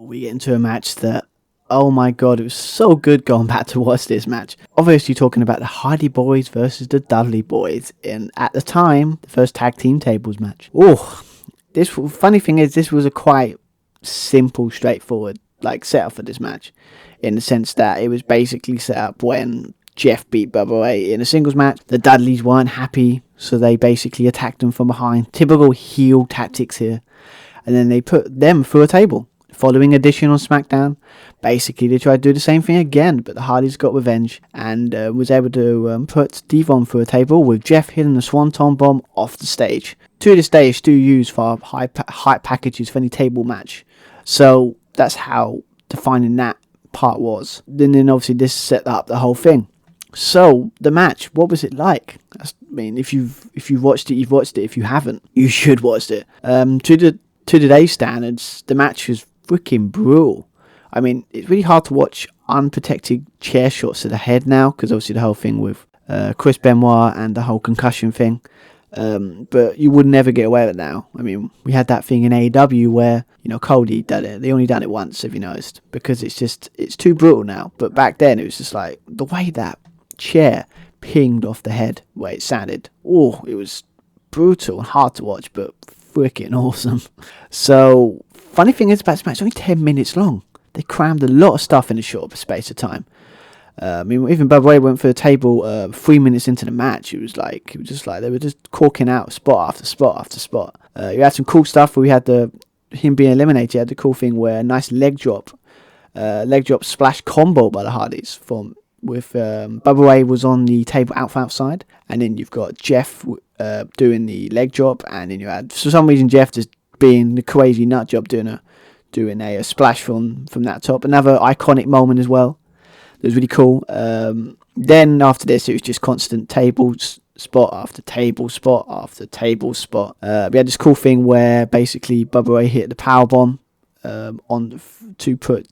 We get into a match that, oh my god, it was so good going back to watch this match. Obviously talking about the Hardy Boys versus the Dudley Boys in, at the time, the first tag team tables match. Oh, this funny thing is, this was a quite simple, straightforward setup for this match, in the sense that it was basically set up when Jeff beat Bubba Ray in a singles match. The Dudleys weren't happy, so they basically attacked him from behind. Typical heel tactics here. And then they put them through a table. Following edition on SmackDown, basically they tried to do the same thing again, but the Hardys got revenge and was able to put Devon through a table, with Jeff hitting the Swanton Bomb off the stage. To this day, it's still used for hype packages for any table match. So that's how defining that part was. Then obviously this set up the whole thing. So the match, what was it like? I mean, if you've watched it, you've watched it. If you haven't, you should watch it. To today's standards, the match was freaking brutal. I mean, it's really hard to watch unprotected chair shots to the head now, because obviously the whole thing with Chris Benoit and the whole concussion thing. But you would never get away with it now. I mean, we had that thing in AEW where, Cody did it. They only done it once, if you noticed, because it's too brutal now. But back then, it was just like the way that chair pinged off the head, where it sounded. Oh, it was brutal and hard to watch, but freaking awesome. So, funny thing is about this match, it's only 10 minutes long. They crammed a lot of stuff in a short space of time. I mean, even Bubba Ray went for the table 3 minutes into the match. It was just like they were just corking out spot after spot after spot. You had some cool stuff where we had him being eliminated. You had the cool thing where a nice leg drop splash combo by the Hardys with Bubba Ray was on the table outside, and then you've got Jeff doing the leg drop, and then you had, for some reason, Jeff just being the crazy nut job doing a splash from that top. Another iconic moment as well. It was really cool. Then after this, it was just constant tables, spot after table, spot after table, spot. We had this cool thing where basically Bubba Ray hit the power bomb to put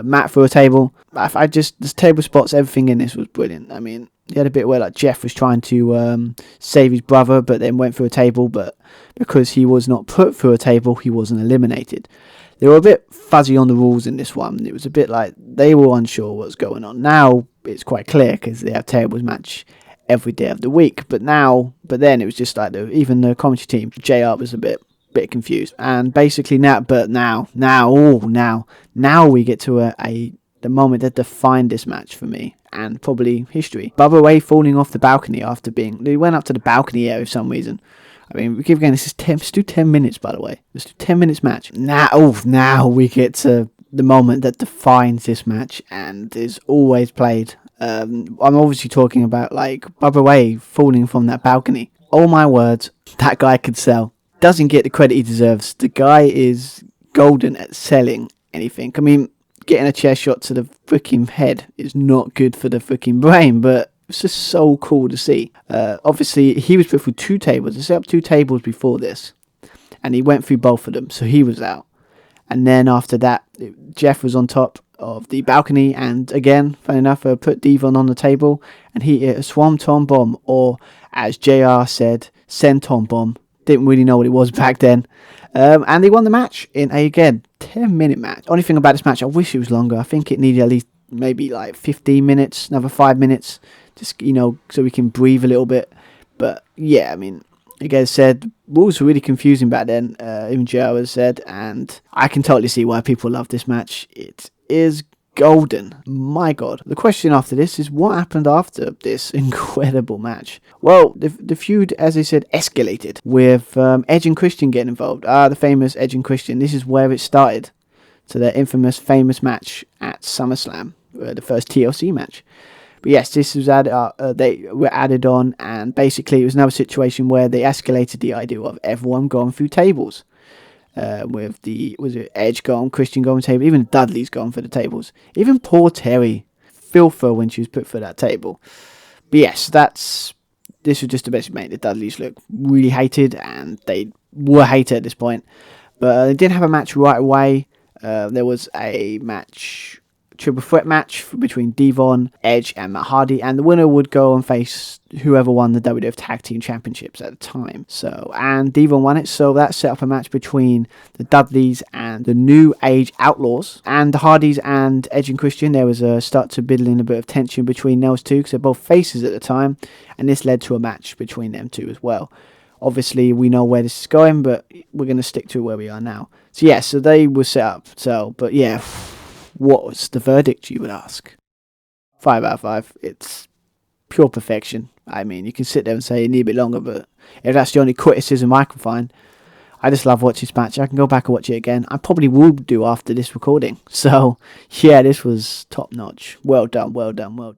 Matt through a table. The table spots, everything in this was brilliant. I mean, you had a bit where Jeff was trying to save his brother, but then went through a table, but because he was not put through a table, he wasn't eliminated. They were a bit fuzzy on the rules in this one. It was a bit like they were unsure what was going on. Now it's quite clear because they have tables match every day of the week. But then it was just like even the commentary team, JR was a bit confused. And basically now we get to the moment that defined this match for me and probably history. Bubba Ray falling off the balcony they went up to the balcony area for some reason. I mean, we keep going, let's do 10 minutes, by the way. Let's do 10 minutes match. Now we get to the moment that defines this match and is always played. I'm obviously talking about, Bubba Ray falling from that balcony. Oh my words, that guy could sell. Doesn't get the credit he deserves. The guy is golden at selling anything. I mean, getting a chair shot to the freaking head is not good for the freaking brain, but it's just so cool to see. Obviously, he was put through 2 tables. They set up 2 tables before this, and he went through both of them, so he was out. And then after that, Jeff was on top of the balcony, and again, funny enough, put Devon on the table, and he hit a Swanton Bomb, or as JR said, Senton Bomb. Didn't really know what it was back then. And they won the match in a, again, 10-minute match. Only thing about this match, I wish it was longer. I think it needed at least maybe 15 minutes, another 5 minutes, just, so we can breathe a little bit. But yeah, I mean, like I said, rules were really confusing back then, even JR has said, and I can totally see why people love this match. It is golden. My God. The question after this is, what happened after this incredible match? Well, the feud, as I said, escalated with Edge and Christian getting involved. The famous Edge and Christian. This is where it started. To their infamous, famous match at SummerSlam, the first TLC match. But yes, this was they were added on, and basically it was another situation where they escalated the idea of everyone going through tables. Was it Edge going, Christian going table, even Dudley's going for the tables. Even poor Terry filth her when she was put for that table. But yes, this was just to basically make the Dudleys look really hated, and they were hated at this point. But they didn't have a match right away. There was a match triple threat match between Devon, Edge, and Matt Hardy, and the winner would go and face whoever won the WWF Tag Team Championships at the time. So, and Devon won it, so that set up a match between the Dudleys and the New Age Outlaws. And the Hardys and Edge and Christian, there was a start to build in a bit of tension between those two, because they're both faces at the time, and this led to a match between them two as well. Obviously, we know where this is going, but we're going to stick to where we are now. So, yeah, so they were set up. So, but yeah, what was the verdict, you would ask? 5 out of 5. It's pure perfection. I mean, you can sit there and say you need a bit longer, but if that's the only criticism I can find, I just love watching this match. I can go back and watch it again. I probably will do after this recording. So, yeah, this was top notch. Well done, well done, well done.